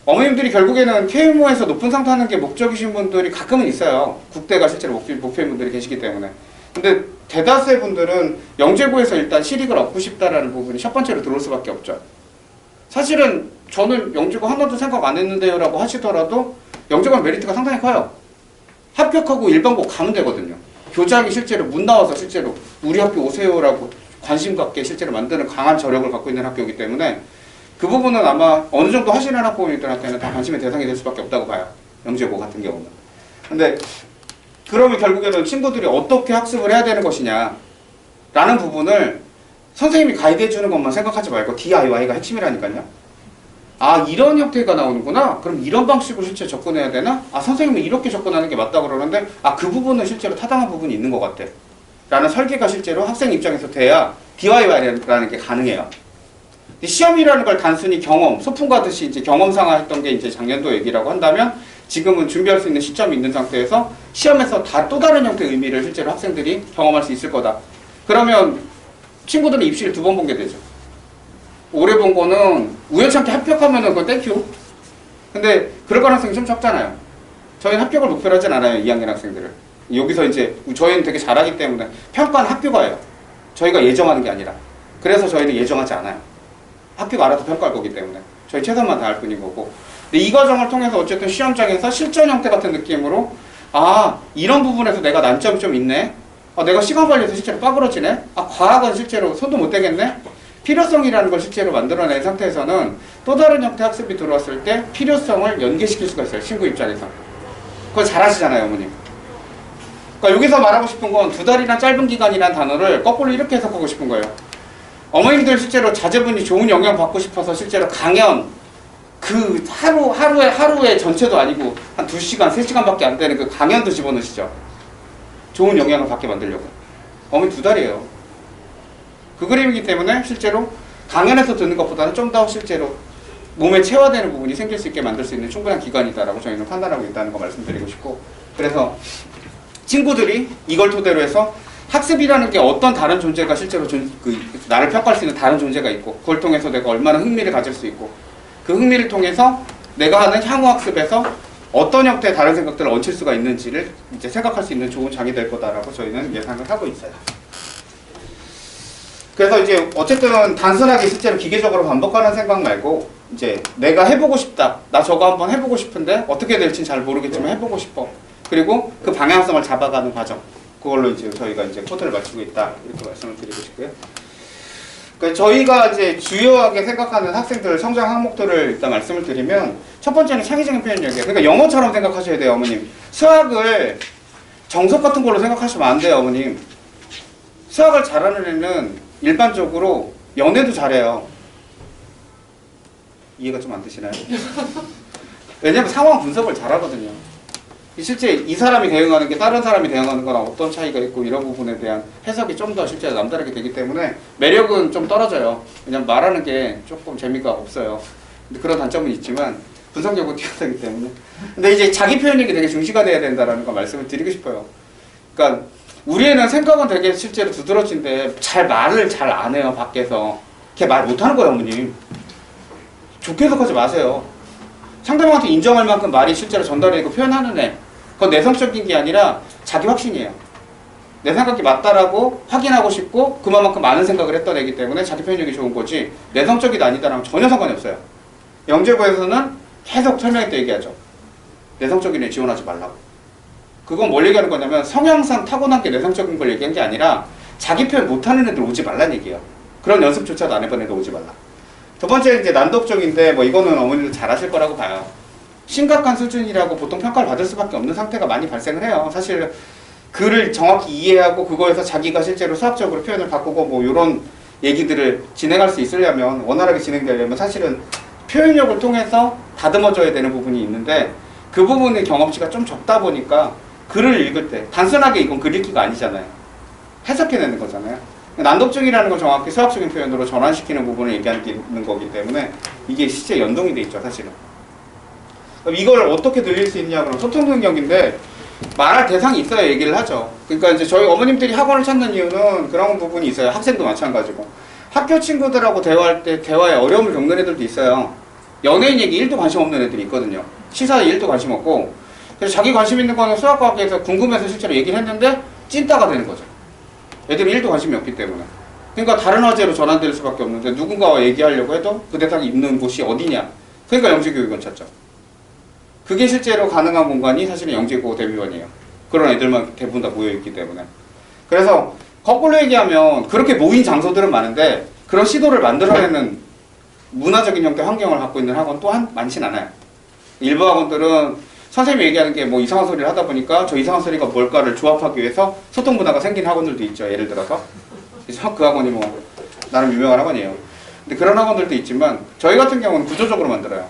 어머님들이 결국에는 KMO에서 높은 상 타는 게 목적이신 분들이 가끔은 있어요. 국대가 실제로 목표인 분들이 계시기 때문에. 근데 대다수의 분들은 영재고에서 일단 실익을 얻고 싶다라는 부분이 첫 번째로 들어올 수밖에 없죠. 사실은 저는 영재고 하나도 생각 안 했는데요 라고 하시더라도 영재고 메리트가 상당히 커요. 합격하고 일반고 가면 되거든요. 교장이 실제로 문 나와서 실제로 우리 학교 오세요라고 관심 갖게 실제로 만드는 강한 저력을 갖고 있는 학교이기 때문에 그 부분은 아마 어느 정도 하시는 학부모님들한테는 다 관심의 대상이 될 수밖에 없다고 봐요. 영재고 같은 경우는. 근데 그러면 결국에는 친구들이 어떻게 학습을 해야 되는 것이냐 라는 부분을 선생님이 가이드해 주는 것만 생각하지 말고 DIY가 핵심이라니까요. 아 이런 형태가 나오는구나. 그럼 이런 방식으로 실제 접근해야 되나? 아 선생님은 이렇게 접근하는 게 맞다고 그러는데 아 그 부분은 실제로 타당한 부분이 있는 것 같아. 라는 설계가 실제로 학생 입장에서 돼야 DIY라는 게 가능해요. 시험이라는 걸 단순히 경험, 소풍 가듯이 이제 경험상화 했던 게 이제 작년도 얘기라고 한다면 지금은 준비할 수 있는 시점이 있는 상태에서 시험에서 또 다른 형태의 의미를 실제로 학생들이 경험할 수 있을 거다. 그러면 친구들은 입시를 2번 본 게 되죠. 올해 본 거는 우연찮게 합격하면은 그건 땡큐. 근데 그럴 가능성이 좀 적잖아요. 저희는 합격을 목표로 하진 않아요. 2학년 학생들을. 여기서 이제 저희는 되게 잘하기 때문에 평가는 학교가예요. 저희가 예정하는 게 아니라. 그래서 저희는 예정하지 않아요. 학교가 알아서 평가할 거기 때문에 저희 최선만 다할 뿐인 거고 근데 이 과정을 통해서 어쨌든 시험장에서 실전 형태 같은 느낌으로 아 이런 부분에서 내가 난점이 좀 있네 아, 내가 시간 관리에서 실제로 빠그러지네 아 과학은 실제로 손도 못 대겠네 필요성이라는 걸 실제로 만들어낸 상태에서는 또 다른 형태 학습이 들어왔을 때 필요성을 연계시킬 수가 있어요. 친구 입장에서 그걸 잘 하시잖아요 어머님. 그러니까 여기서 말하고 싶은 건 2달이나 짧은 기간이라는 단어를 거꾸로 이렇게 해석하고 싶은 거예요. 어머님들 실제로 자제분이 좋은 영향 받고 싶어서 실제로 강연 그 하루에 전체도 아니고 한 2시간, 3시간밖에 안 되는 그 강연도 집어넣으시죠. 좋은 영향을 받게 만들려고. 어머니 2달이에요. 그 그림이기 때문에 실제로 강연에서 듣는 것보다는 좀 더 실제로 몸에 체화되는 부분이 생길 수 있게 만들 수 있는 충분한 기간이다라고 저희는 판단하고 있다는 거 말씀드리고 싶고 그래서 친구들이 이걸 토대로 해서 학습이라는 게 어떤 다른 존재가 실제로 나를 평가할 수 있는 다른 존재가 있고 그걸 통해서 내가 얼마나 흥미를 가질 수 있고 그 흥미를 통해서 내가 하는 향후 학습에서 어떤 형태의 다른 생각들을 얹힐 수가 있는지를 이제 생각할 수 있는 좋은 장이 될 거다라고 저희는 예상을 하고 있어요. 그래서 이제 어쨌든 단순하게 실제로 기계적으로 반복하는 생각 말고 이제 내가 해보고 싶다. 나 저거 한번 해보고 싶은데 어떻게 될지는 잘 모르겠지만 해보고 싶어. 그리고 그 방향성을 잡아가는 과정. 그걸로 이제 저희가 이제 코드를 맞추고 있다. 이렇게 말씀을 드리고 싶고요. 그러니까 저희가 이제 주요하게 생각하는 학생들 성장 항목들을 일단 말씀을 드리면 첫 번째는 창의적인 표현력이에요. 그러니까 영어처럼 생각하셔야 돼요, 어머님. 수학을 정석 같은 걸로 생각하시면 안 돼요, 어머님. 수학을 잘하는 애는 일반적으로 연애도 잘해요. 이해가 좀 안 되시나요? 왜냐면 상황 분석을 잘하거든요. 실제 이 사람이 대응하는 게 다른 사람이 대응하는 거랑 어떤 차이가 있고 이런 부분에 대한 해석이 좀 더 실제 남다르게 되기 때문에 매력은 좀 떨어져요. 왜냐면 말하는 게 조금 재미가 없어요. 근데 그런 단점은 있지만 분석력은 뛰어나기 때문에. 근데 이제 자기 표현력이 되게 중시가 돼야 된다라는 거 말씀을 드리고 싶어요. 그러니까 우리 애는 생각은 되게 실제로 두드러진데 말을 잘 안 해요, 밖에서. 걔 말 못하는 거예요, 어머님. 좋게 해석하지 마세요. 상대방한테 인정할 만큼 말이 실제로 전달되고 표현하는 애. 그건 내성적인 게 아니라 자기 확신이에요. 내 생각이 맞다라고 확인하고 싶고 그만큼 많은 생각을 했던 애기 때문에 자기 표현력이 좋은 거지 내성적이다 아니다라면 전혀 상관이 없어요. 영재고에서는 계속 설명할 때 얘기하죠. 내성적인 애 지원하지 말라고. 그건 뭘 얘기하는 거냐면 성향상 타고난 게 내성적인 걸 얘기한 게 아니라 자기 표현 못하는 애들 오지 말라는 얘기예요. 그런 연습조차도 안 해본 애들 오지 말라. 두 번째 이제 난독적인데 뭐 이거는 어머니도 잘하실 거라고 봐요. 심각한 수준이라고 보통 평가를 받을 수밖에 없는 상태가 많이 발생을 해요. 사실 글을 정확히 이해하고 그거에서 자기가 실제로 수학적으로 표현을 바꾸고 뭐 이런 얘기들을 진행할 수 있으려면 원활하게 진행되려면 사실은 표현력을 통해서 다듬어줘야 되는 부분이 있는데 그 부분의 경험치가 좀 적다 보니까 글을 읽을 때 단순하게 이건 글 읽기가 아니잖아요. 해석해내는 거잖아요. 난독증이라는 건 정확히 수학적인 표현으로 전환시키는 부분을 얘기하는 거기 때문에 이게 실제 연동이 돼 있죠, 사실은. 이걸 어떻게 늘릴 수 있냐 그러면 소통 능력인데 말할 대상이 있어야 얘기를 하죠. 그러니까 이제 저희 어머님들이 학원을 찾는 이유는 그런 부분이 있어요. 학생도 마찬가지고. 학교 친구들하고 대화할 때 대화에 어려움을 겪는 애들도 있어요. 연예인 얘기 1도 관심 없는 애들이 있거든요. 시사에 1도 관심 없고. 그래서 자기 관심 있는 거는 수학과학에서 궁금해서 실제로 얘기를 했는데 찐따가 되는 거죠. 애들이 1도 관심이 없기 때문에. 그러니까 다른 화제로 전환될 수밖에 없는데 누군가와 얘기하려고 해도 그 대상이 있는 곳이 어디냐. 그러니까 영재교육원 찾죠. 그게 실제로 가능한 공간이 사실은 영재고 대비원이에요. 그런 애들만 대부분 다 모여있기 때문에. 그래서 거꾸로 얘기하면 그렇게 모인 장소들은 많은데 그런 시도를 만들어내는 문화적인 형태 환경을 갖고 있는 학원 또한 많진 않아요. 일부 학원들은 선생님이 얘기하는 게 뭐 이상한 소리를 하다 보니까 저 이상한 소리가 뭘까를 조합하기 위해서 소통 문화가 생긴 학원들도 있죠. 예를 들어서. 그래서 그 학원이 뭐 나름 유명한 학원이에요. 근데 그런 학원들도 있지만 저희 같은 경우는 구조적으로 만들어요.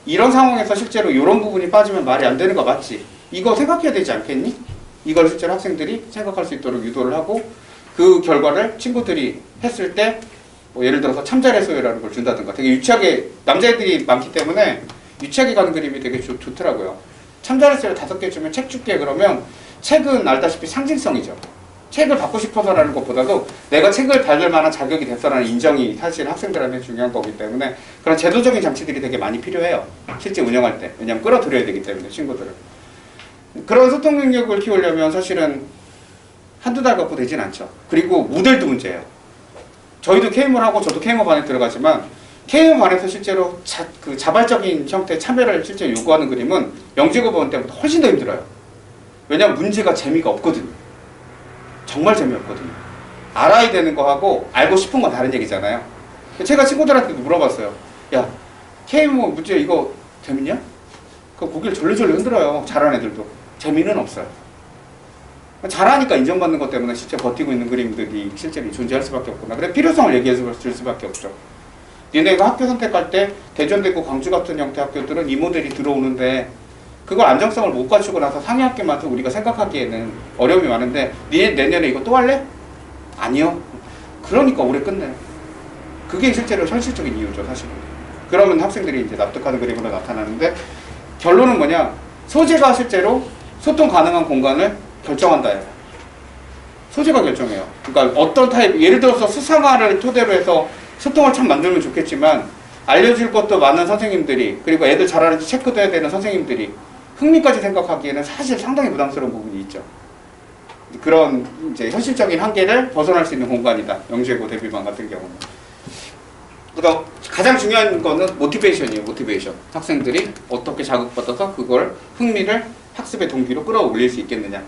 이런 상황에서 실제로 이런 부분이 빠지면 말이 안 되는 거 맞지? 이거 생각해야 되지 않겠니? 이걸 실제로 학생들이 생각할 수 있도록 유도를 하고 그 결과를 친구들이 했을 때 뭐 예를 들어서 참잘해소요라는 걸 준다든가 되게 유치하게 남자애들이 많기 때문에 유치하게 가는 그림이 되게 좋더라고요. 참잘해소요 5개 주면 책 줄게 그러면 책은 알다시피 상징성이죠. 책을 받고 싶어서라는 것보다도 내가 책을 받을 만한 자격이 됐어라는 인정이 사실 학생들한테 중요한 거기 때문에 그런 제도적인 장치들이 되게 많이 필요해요. 실제 운영할 때. 왜냐하면 끌어들여야 되기 때문에 친구들을. 그런 소통 능력을 키우려면 사실은 한두 달 갖고 되진 않죠. 그리고 모델도 문제예요. 저희도 KM을 하고 저도 KM 반에 들어가지만 KM 반에서 실제로 자발적인 형태의 참여를 실제 요구하는 그림은 영재고번 때보다 훨씬 더 힘들어요. 왜냐하면 문제가 재미가 없거든요. 정말 재미없거든요. 알아야 되는 거하고 알고 싶은 건 다른 얘기잖아요. 제가 친구들한테도 물어봤어요. 야, KM 문제 이거 재밌냐? 그 고개를 졸려졸려 흔들어요. 잘하는 애들도. 재미는 없어요. 잘하니까 인정받는 것 때문에 실제 버티고 있는 그림들이 실제로 존재할 수밖에 없구나. 그래 필요성을 얘기해 줄 수밖에 없죠. 니네가 학교 선택할 때 대전대구 광주 같은 형태 학교들은 이 모델이 들어오는데 그걸 안정성을 못 갖추고 나서 상위 학교만 우리가 생각하기에는 어려움이 많은데 니네 내년에 이거 또 할래? 아니요. 그러니까 올해 끝내. 그게 실제로 현실적인 이유죠, 사실은. 그러면 학생들이 이제 납득하는 그림으로 나타나는데 결론은 뭐냐? 소재가 실제로 소통 가능한 공간을 결정한다. 소재가 결정해요. 그러니까 어떤 타입, 예를 들어서 수상화를 토대로 해서 소통을 참 만들면 좋겠지만 알려줄 것도 많은 선생님들이 그리고 애들 잘하는지 체크도 해야 되는 선생님들이 흥미까지 생각하기에는 사실 상당히 부담스러운 부분이 있죠. 그런 이제 현실적인 한계를 벗어날 수 있는 공간이다. 영재고 대비반 같은 경우는. 그러니까 가장 중요한 거는 모티베이션이에요. 모티베이션. 학생들이 어떻게 자극받아서 그걸 흥미를 학습의 동기로 끌어올릴 수 있겠느냐.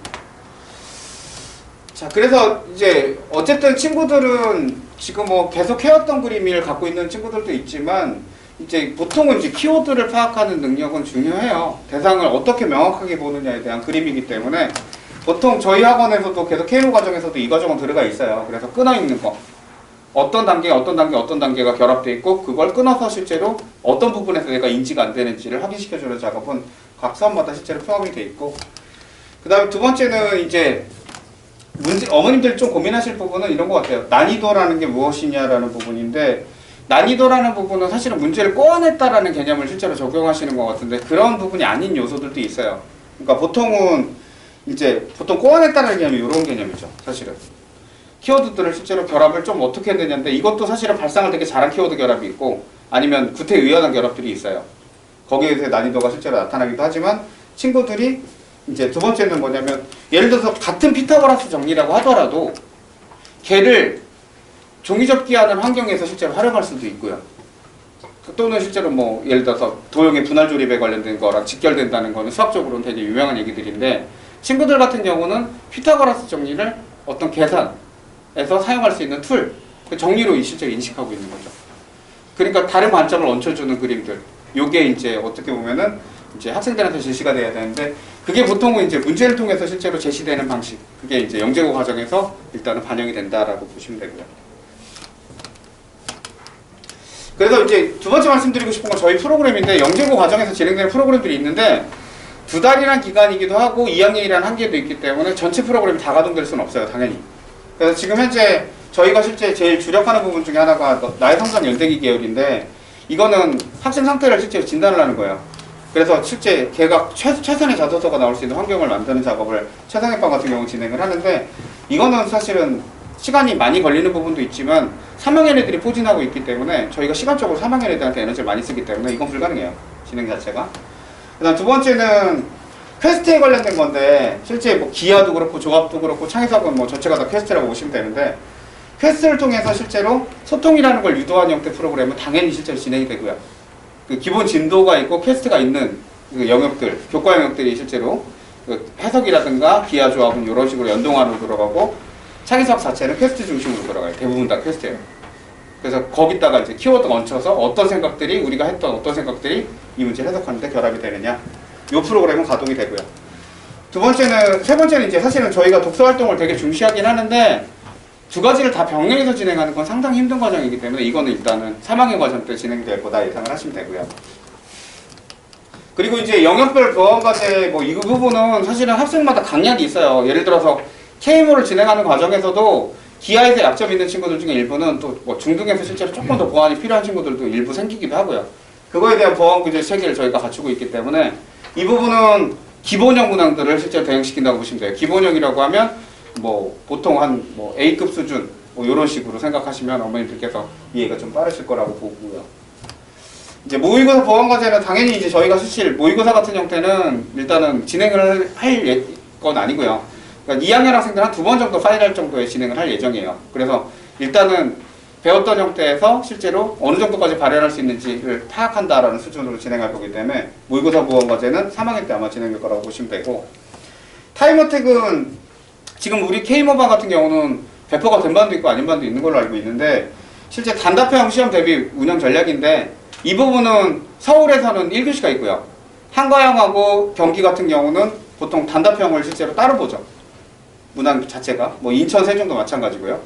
자, 그래서 이제 어쨌든 친구들은 지금 뭐 계속 해왔던 그림을 갖고 있는 친구들도 있지만 이제 보통은 이제 키워드를 파악하는 능력은 중요해요. 대상을 어떻게 명확하게 보느냐에 대한 그림이기 때문에 보통 저희 학원에서도 계속 KMO 과정에서도 이 과정은 들어가 있어요. 그래서 끊어 있는 거. 어떤 단계, 어떤 단계, 어떤 단계가 결합되어 있고 그걸 끊어서 실제로 어떤 부분에서 내가 인지가 안 되는지를 확인시켜주는 작업은 각 수업마다 실제로 포함이 되어 있고 그 다음에 두 번째는 이제 어머님들 좀 고민하실 부분은 이런 것 같아요. 난이도라는 게 무엇이냐라는 부분인데 난이도라는 부분은 사실은 문제를 꼬아냈다라는 개념을 실제로 적용하시는 것 같은데 그런 부분이 아닌 요소들도 있어요. 그러니까 보통은 보통 꼬아냈다라는 개념이 이런 개념이죠. 사실은. 키워드들을 실제로 결합을 좀 어떻게 했느냐인데 이것도 사실은 발상을 되게 잘한 키워드 결합이 있고 아니면 구태의연한 결합들이 있어요. 거기에서 난이도가 실제로 나타나기도 하지만 친구들이 이제 두 번째는 뭐냐면 예를 들어서 같은 피타고라스 정리라고 하더라도 걔를 종이접기하는 환경에서 실제로 활용할 수도 있고요. 또는 실제로 뭐 예를 들어서 도형의 분할 조립에 관련된 거랑 직결된다는 거는 수학적으로는 되게 유명한 얘기들인데 친구들 같은 경우는 피타고라스 정리를 어떤 계산에서 사용할 수 있는 툴, 그 정리로 실제로 인식하고 있는 거죠. 그러니까 다른 관점을 얹혀주는 그림들. 요게 이제 어떻게 보면은 이제 학생들한테 제시가 돼야 되는데 그게 보통은 이제 문제를 통해서 실제로 제시되는 방식. 그게 이제 영재고 과정에서 일단은 반영이 된다라고 보시면 되고요. 그래서 이제 두 번째 말씀드리고 싶은 건 저희 프로그램인데 영재고 과정에서 진행되는 프로그램들이 있는데 2달이란 기간이기도 하고 2학년이라는 한계도 있기 때문에 전체 프로그램이 다 가동될 수는 없어요. 당연히. 그래서 지금 현재 저희가 실제 제일 주력하는 부분 중에 하나가 나의 성장 연대기 계열인데 이거는 학생 상태를 실제로 진단을 하는 거예요. 그래서 실제 걔가 최선의 자소서가 나올 수 있는 환경을 만드는 작업을 최상위반 같은 경우 진행을 하는데 이거는 사실은 시간이 많이 걸리는 부분도 있지만 3학년 애들이 포진하고 있기 때문에 저희가 시간적으로 3학년 애들한테 에너지를 많이 쓰기 때문에 이건 불가능해요. 진행 자체가. 그다음 두 번째는 퀘스트에 관련된 건데 실제 뭐 기하도 그렇고 조합도 그렇고 창의사건 뭐 전체가 다 퀘스트라고 보시면 되는데 퀘스트를 통해서 실제로 소통이라는 걸 유도하는 형태 프로그램은 당연히 실제로 진행이 되고요. 그 기본 진도가 있고 퀘스트가 있는 그 영역들, 교과 영역들이 실제로 그 해석이라든가 기하 조합은 이런 식으로 연동안으로 들어가고 창의사업 자체는 퀘스트 중심으로 들어가요. 대부분 다 퀘스트예요. 그래서 거기다가 이제 키워드 얹혀서 어떤 생각들이 우리가 했던 어떤 생각들이 이 문제를 해석하는데 결합이 되느냐 이 프로그램은 가동이 되고요. 세 번째는 이제 사실은 저희가 독서 활동을 되게 중시하긴 하는데 두 가지를 다 병행해서 진행하는 건 상당히 힘든 과정이기 때문에 이거는 일단은 3학년 과정 때 진행될 거다 예상을 하시면 되고요. 그리고 이제 영역별 교환과제 뭐 이 부분은 사실은 학생마다 강약이 있어요. 예를 들어서 KMO를 진행하는 과정에서도 기하에서 약점 있는 친구들 중에 일부는 또 뭐 중등에서 실제로 조금 더 보완이 필요한 친구들도 일부 생기기도 하고요. 그거에 대한 보완 구제 체계를 저희가 갖추고 있기 때문에 이 부분은 기본형 문항들을 실제로 대응시킨다고 보시면 돼요. 기본형이라고 하면 뭐 보통 한 뭐 A급 수준 뭐 이런 식으로 생각하시면 어머님들께서 이해가 좀 빠르실 거라고 보고요. 이제 모의고사 보완 과제는 당연히 이제 저희가 사실 모의고사 같은 형태는 일단은 진행을 할 건 아니고요. 그러니까 2학년 학생들 한 2번 정도 파이널 정도의 진행을 할 예정이에요. 그래서 일단은 배웠던 형태에서 실제로 어느 정도까지 발현할 수 있는지를 파악한다라는 수준으로 진행할 거기 때문에 모의고사 보완 과제는 3학년 때 아마 진행될 거라고 보시면 되고 타임어택은 지금 우리 K모반 같은 경우는 배포가 된 반도 있고 아닌 반도 있는 걸로 알고 있는데 실제 단답형 시험 대비 운영 전략인데 이 부분은 서울에서는 1교시가 있고요. 한가영하고 경기 같은 경우는 보통 단답형을 실제로 따로 보죠. 문항 자체가. 뭐 인천, 세종도 마찬가지고요.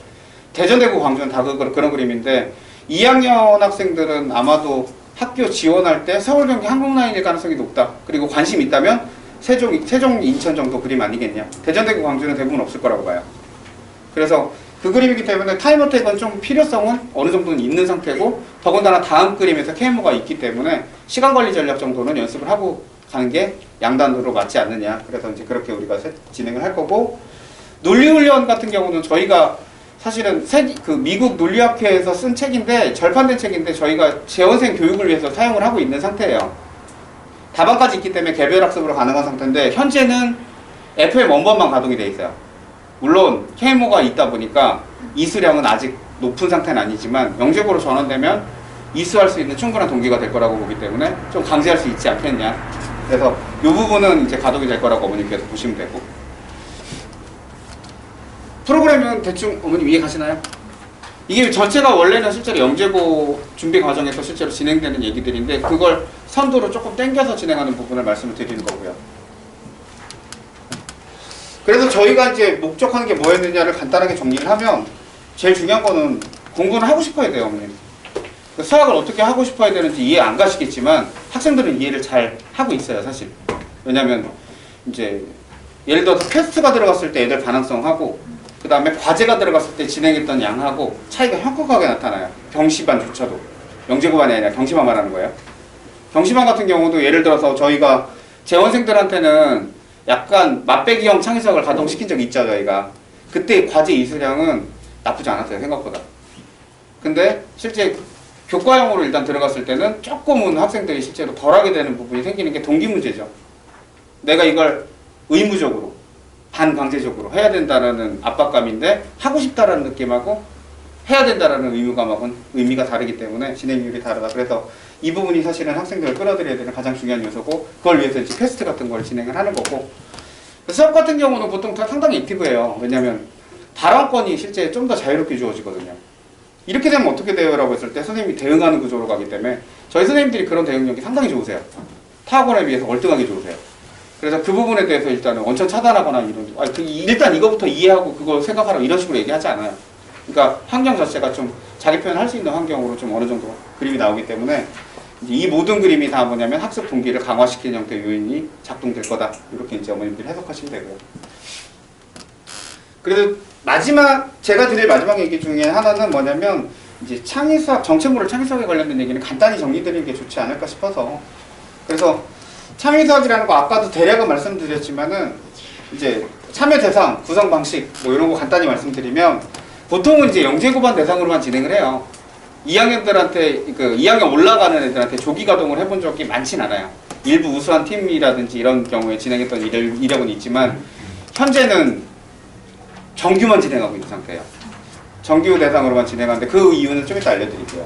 대전, 대구, 광주는 다 그런 그림인데 2학년 학생들은 아마도 학교 지원할 때 서울, 경기, 한국라인일 가능성이 높다. 그리고 관심 있다면 세종, 인천 정도 그림 아니겠냐. 대전, 대구, 광주는 대부분 없을 거라고 봐요. 그래서 그 그림이기 때문에 타임어택은 좀 필요성은 어느 정도는 있는 상태고 더군다나 다음 그림에서 KMO가 있기 때문에 시간관리 전략 정도는 연습을 하고 가는 게 양단으로 맞지 않느냐. 그래서 이제 그렇게 우리가 진행을 할 거고 논리훈련 같은 경우는 저희가 사실은 그 미국 논리학회에서 쓴 책인데 절판된 책인데 저희가 재원생 교육을 위해서 사용을 하고 있는 상태예요. 답안까지 있기 때문에 개별 학습으로 가능한 상태인데 현재는 FM 원본만 가동이 돼 있어요. 물론 KMO가 있다 보니까 이수량은 아직 높은 상태는 아니지만 영재고로 전환되면 이수할 수 있는 충분한 동기가 될 거라고 보기 때문에 좀 강제할 수 있지 않겠냐. 그래서 이 부분은 이제 가동이 될 거라고 어머님께서 보시면 되고 프로그램은 대충 어머님 이해 가시나요? 이게 전체가 원래는 실제로 영재고 준비 과정에서 실제로 진행되는 얘기들인데 그걸 선두로 조금 당겨서 진행하는 부분을 말씀을 드리는 거고요. 그래서 저희가 이제 목적하는 게 뭐였느냐를 간단하게 정리를 하면 제일 중요한 거는 공부는 하고 싶어야 돼요, 어머님. 수학을 어떻게 하고 싶어야 되는지 이해 안 가시겠지만 학생들은 이해를 잘 하고 있어요, 사실. 왜냐면 이제 예를 들어서 테스트가 들어갔을 때 애들 반응성하고 그 다음에 과제가 들어갔을 때 진행했던 양하고 차이가 현격하게 나타나요. 경시반조차도. 영재고반이 아니라 경시반 말하는 거예요. 경시반 같은 경우도 예를 들어서 저희가 재원생들한테는 약간 맛배기형 창의수학을 가동시킨 적이 있죠, 저희가. 그때 과제 이수량은 나쁘지 않았어요, 생각보다. 근데 실제 교과형으로 일단 들어갔을 때는 조금은 학생들이 실제로 덜하게 되는 부분이 생기는 게 동기 문제죠. 내가 이걸 의무적으로 반강제적으로 해야 된다라는 압박감인데 하고 싶다라는 느낌하고 해야 된다라는 의무감하고는 의미가 다르기 때문에 진행률이 다르다. 그래서 이 부분이 사실은 학생들을 끌어들여야 되는 가장 중요한 요소고 그걸 위해서 이제 퀘스트 같은 걸 진행을 하는 거고 수업 같은 경우는 보통 다 상당히 액티브해요. 왜냐하면 발언권이 실제 좀 더 자유롭게 주어지거든요. 이렇게 되면 어떻게 돼요? 라고 했을 때 선생님이 대응하는 구조로 가기 때문에 저희 선생님들이 그런 대응력이 상당히 좋으세요. 타 학원에 비해서 월등하게 좋으세요. 그래서 그 부분에 대해서 일단은 원천 차단하거나 일단 이거부터 이해하고 그거 생각하라고 이런 식으로 얘기하지 않아요. 그러니까 환경 자체가 좀 자기 표현을 할 수 있는 환경으로 좀 어느 정도 그림이 나오기 때문에 이 모든 그림이 다 뭐냐면 학습 동기를 강화시키는 형태의 요인이 작동될 거다. 이렇게 이제 어머님들이 해석하시면 되고요. 그래서 제가 드릴 마지막 얘기 중에 하나는 뭐냐면 이제 창의수학, 정체모를 창의수학에 관련된 얘기는 간단히 정리드리는 게 좋지 않을까 싶어서 그래서 참여수학이라는 거 아까도 대략은 말씀드렸지만은 이제 참여 대상, 구성 방식 뭐 이런 거 간단히 말씀드리면 보통은 이제 영재고반 대상으로만 진행을 해요. 2학년들한테 2학년 올라가는 애들한테 조기 가동을 해본 적이 많진 않아요. 일부 우수한 팀이라든지 이런 경우에 진행했던 이력은 있지만 현재는 정규만 진행하고 있는 상태예요. 정규 대상으로만 진행하는데 그 이유는 좀 이따 알려드릴게요.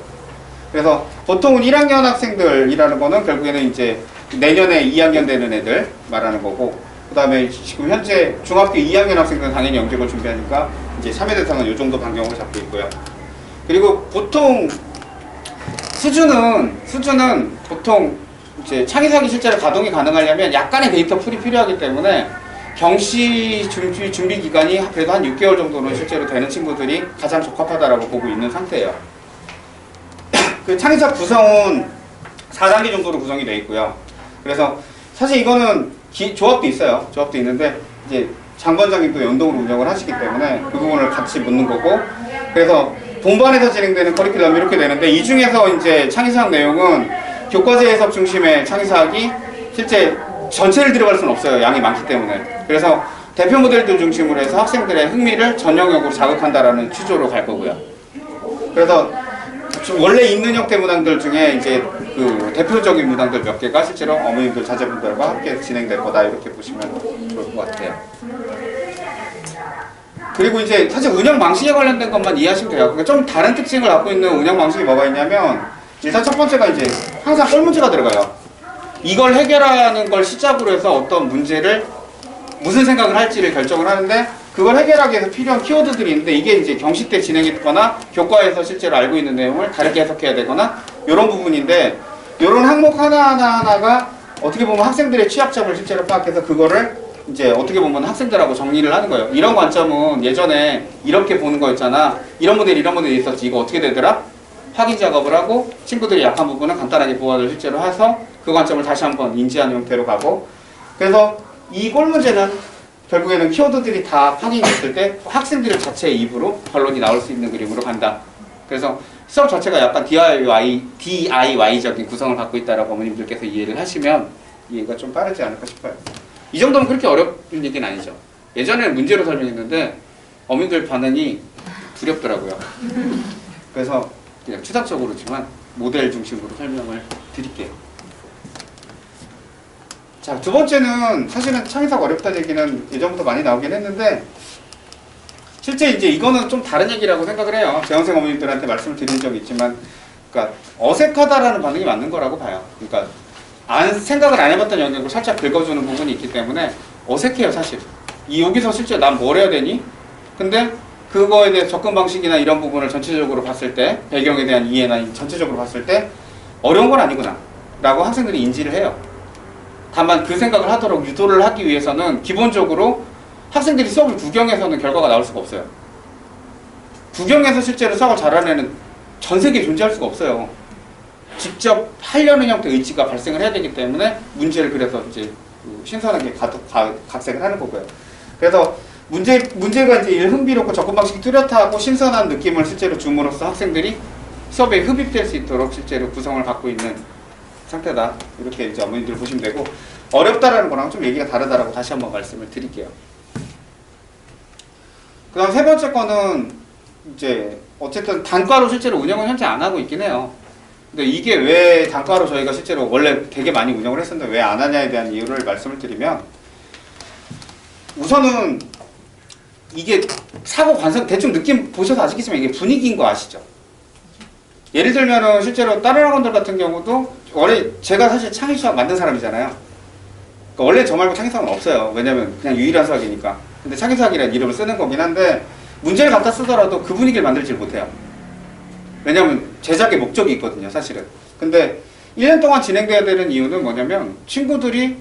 그래서 보통은 1학년 학생들이라는 거는 결국에는 이제 내년에 2학년 되는 애들 말하는 거고 그 다음에 지금 현재 중학교 2학년 학생들은 당연히 영재고를 준비하니까 이제 참여 대상은 이 정도 반경으로 잡고 있고요. 그리고 보통 수준은 보통 이제 창의수학이 실제로 가동이 가능하려면 약간의 데이터 풀이 필요하기 때문에 경시 준비 기간이 그래도 한 6개월 정도는 실제로 되는 친구들이 가장 적합하다라고 보고 있는 상태예요. 그 창의수학 구성은 4단계 정도로 구성이 되어 있고요. 그래서 사실 이거는 조합도 있어요. 조합도 있는데 이제 장관장님도 연동으로 운영을 하시기 때문에 그 부분을 같이 묻는 거고 그래서 본반에서 진행되는 커리큘럼이 이렇게 되는데 이 중에서 이제 창의수학 내용은 교과제 해석 중심의 창의수학이 실제 전체를 들어갈 수는 없어요. 양이 많기 때문에. 그래서 대표 모델들 중심으로 해서 학생들의 흥미를 전 영역으로 자극한다라는 취조로 갈 거고요. 그래서 원래 있는 형태 문항들 중에 이제 그 대표적인 문항들 몇 개가 실제로 어머님들 자제분들과 함께 진행될 거다 이렇게 보시면 좋을 것 같아요. 그리고 이제 사실 운영 방식에 관련된 것만 이해하시면 돼요. 그러니까 좀 다른 특징을 갖고 있는 운영 방식이 뭐가 있냐면 일단 첫 번째가 이제 항상 꼴 문제가 들어가요. 이걸 해결하는 걸 시작으로 해서 어떤 문제를 무슨 생각을 할지를 결정을 하는데 그걸 해결하기 위해서 필요한 키워드들이 있는데 이게 이제 경시 때 진행했거나 교과에서 실제로 알고 있는 내용을 다르게 해석해야 되거나 이런 부분인데 이런 항목 하나하나가 어떻게 보면 학생들의 취약점을 실제로 파악해서 그거를 이제 어떻게 보면 학생들하고 정리를 하는 거예요. 이런 관점은 예전에 이렇게 보는 거였잖아. 이런 모델이 있었지. 이거 어떻게 되더라? 확인 작업을 하고 친구들이 약한 부분은 간단하게 보완을 실제로 해서 그 관점을 다시 한번 인지하는 형태로 가고 그래서 이 꼴 문제는 결국에는 키워드들이 다 확인됐을 때 학생들 자체의 입으로 결론이 나올 수 있는 그림으로 간다. 그래서 수업 자체가 약간 DIY적인 구성을 갖고 있다라고 어머님들께서 이해를 하시면 이해가 좀 빠르지 않을까 싶어요. 이 정도면 그렇게 어려운 얘기는 아니죠. 예전에는 문제로 설명했는데 어머님들 반응이 두렵더라고요. 그래서 그냥 추상적으로지만 모델 중심으로 설명을 드릴게요. 자, 두 번째는 사실은 창의수학 어렵다는 얘기는 예전부터 많이 나오긴 했는데 실제 이제 이거는 좀 다른 얘기라고 생각을 해요. 재원생 어머님들한테 말씀을 드린 적이 있지만 그러니까 어색하다라는 반응이 맞는 거라고 봐요. 그러니까 생각을 안 해봤던 영역을 살짝 긁어주는 부분이 있기 때문에 어색해요, 사실. 여기서 실제 난 뭘 해야 되니? 근데 그거에 대해 접근 방식이나 이런 부분을 전체적으로 봤을 때, 배경에 대한 이해나 전체적으로 봤을 때 어려운 건 아니구나 라고 학생들이 인지를 해요. 다만 그 생각을 하도록 유도를 하기 위해서는 기본적으로 학생들이 수업을 구경해서는 결과가 나올 수가 없어요. 구경해서 실제로 수학을 잘하는 애는 전 세계에 존재할 수가 없어요. 직접 하려는 형태의 의지가 발생을 해야 되기 때문에 문제를 그래서 이제 신선하게 각색을 하는 거고요. 그래서 문제가 이제 흥미롭고 접근 방식이 뚜렷하고 신선한 느낌을 실제로 줌으로써 학생들이 수업에 흡입될 수 있도록 실제로 구성을 갖고 있는 상태다. 이렇게 이제 어머님들 보시면 되고, 어렵다라는 거랑 좀 얘기가 다르다라고 다시 한번 말씀을 드릴게요. 그 다음 세 번째 거는 이제 어쨌든 단과로 실제로 운영은 현재 안 하고 있긴 해요. 근데 이게 왜 단과로 저희가 실제로 원래 되게 많이 운영을 했었는데 왜 안 하냐에 대한 이유를 말씀을 드리면, 우선은 이게 사고 관성 대충 느낌 보셔서 아시겠지만 이게 분위기인 거 아시죠? 예를 들면은 실제로 다른 학원들 같은 경우도 원래 제가 사실 창의수학 만든 사람이잖아요. 그러니까 원래 저 말고 창의수학은 없어요. 왜냐면 그냥 유일한 수학이니까. 근데 창의수학이라는 이름을 쓰는 거긴 한데 문제를 갖다 쓰더라도 그 분위기를 만들질 못해요. 왜냐면 제작의 목적이 있거든요, 사실은. 근데 1년 동안 진행돼야 되는 이유는 뭐냐면 친구들이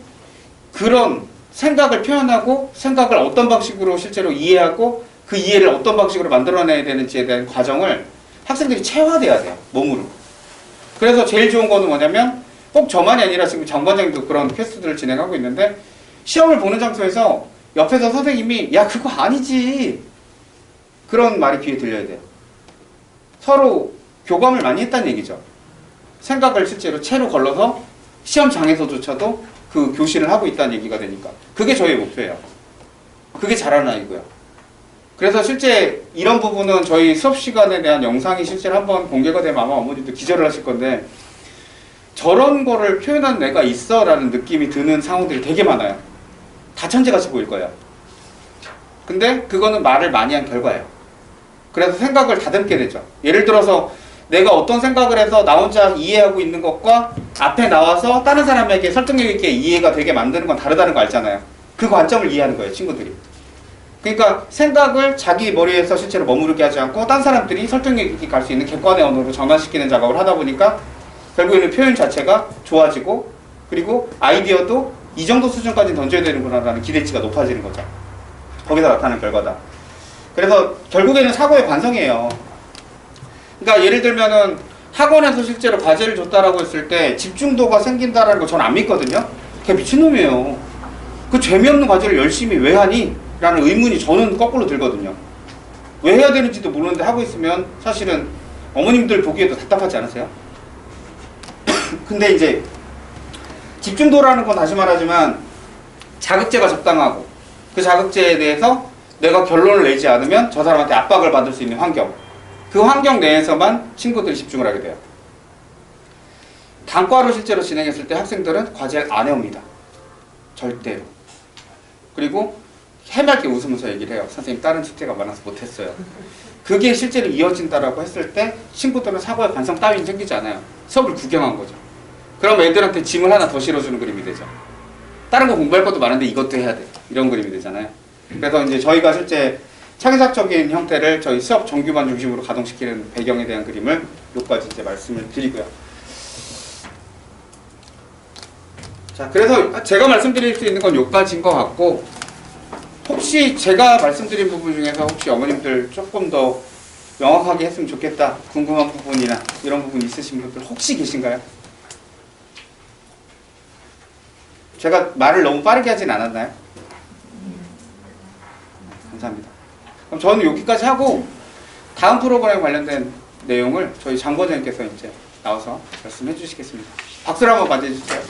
그런 생각을 표현하고 생각을 어떤 방식으로 실제로 이해하고 그 이해를 어떤 방식으로 만들어내야 되는지에 대한 과정을 학생들이 체화돼야 돼요, 몸으로. 그래서 제일 좋은 거는 뭐냐면 꼭 저만이 아니라 지금 장관장님도 그런 퀘스트들을 진행하고 있는데 시험을 보는 장소에서 옆에서 선생님이 야 그거 아니지 그런 말이 귀에 들려야 돼요. 서로 교감을 많이 했다는 얘기죠. 생각을 실제로 채로 걸러서 시험장에서조차도 그 교실을 하고 있다는 얘기가 되니까 그게 저희 목표예요. 그게 잘하는 아이고요. 그래서 실제 이런 부분은 저희 수업 시간에 대한 영상이 실제로 한번 공개가 되면 아마 어머님도 기절을 하실 건데 저런 거를 표현한 애가 있어 라는 느낌이 드는 상황들이 되게 많아요. 다 천재같이 보일 거예요. 근데 그거는 말을 많이 한 결과예요. 그래서 생각을 다듬게 되죠. 예를 들어서 내가 어떤 생각을 해서 나 혼자 이해하고 있는 것과 앞에 나와서 다른 사람에게 설득력 있게 이해가 되게 만드는 건 다르다는 거 알잖아요. 그 관점을 이해하는 거예요, 친구들이. 그러니까 생각을 자기 머리에서 실제로 머무르게 하지 않고 딴 사람들이 설득력 있게 갈 수 있는 객관의 언어로 전환시키는 작업을 하다 보니까 결국에는 표현 자체가 좋아지고 그리고 아이디어도 이 정도 수준까지 던져야 되는구나라는 기대치가 높아지는 거죠. 거기서 나타나는 결과다. 그래서 결국에는 사고의 관성이에요. 그러니까 예를 들면은 학원에서 실제로 과제를 줬다라고 했을 때 집중도가 생긴다라는 거 전 안 믿거든요. 걔 미친놈이에요. 그 재미없는 과제를 열심히 왜 하니? 라는 의문이 저는 거꾸로 들거든요. 왜 해야 되는지도 모르는데 하고 있으면 사실은 어머님들 보기에도 답답하지 않으세요? 근데 이제 집중도라는 건 다시 말하지만 자극제가 적당하고 그 자극제에 대해서 내가 결론을 내지 않으면 저 사람한테 압박을 받을 수 있는 환경, 그 환경 내에서만 친구들이 집중을 하게 돼요. 단과로 실제로 진행했을 때 학생들은 과제를 안 해옵니다. 절대로. 그리고 해맑게 웃으면서 얘기를 해요. 선생님 다른 숙제가 많아서 못했어요. 그게 실제로 이어진다라고 했을 때 친구들은 사고의 관성 따위는 생기지 않아요. 수업을 구경한 거죠. 그럼 애들한테 짐을 하나 더 실어주는 그림이 되죠. 다른 거 공부할 것도 많은데 이것도 해야 돼. 이런 그림이 되잖아요. 그래서 이제 저희가 실제 창의적인 형태를 저희 수업 정규반 중심으로 가동시키는 배경에 대한 그림을 여기까지 이제 말씀을 드리고요. 자, 그래서 제가 말씀드릴 수 있는 건 여기까지인 것 같고, 혹시 제가 말씀드린 부분 중에서 혹시 어머님들 조금 더 명확하게 했으면 좋겠다, 궁금한 부분이나 이런 부분 있으신 분들 혹시 계신가요? 제가 말을 너무 빠르게 하진 않았나요? 감사합니다. 그럼 저는 여기까지 하고 다음 프로그램에 관련된 내용을 저희 장관장님께서 이제 나와서 말씀해 주시겠습니다. 박수를 한번 맞이해 주세요.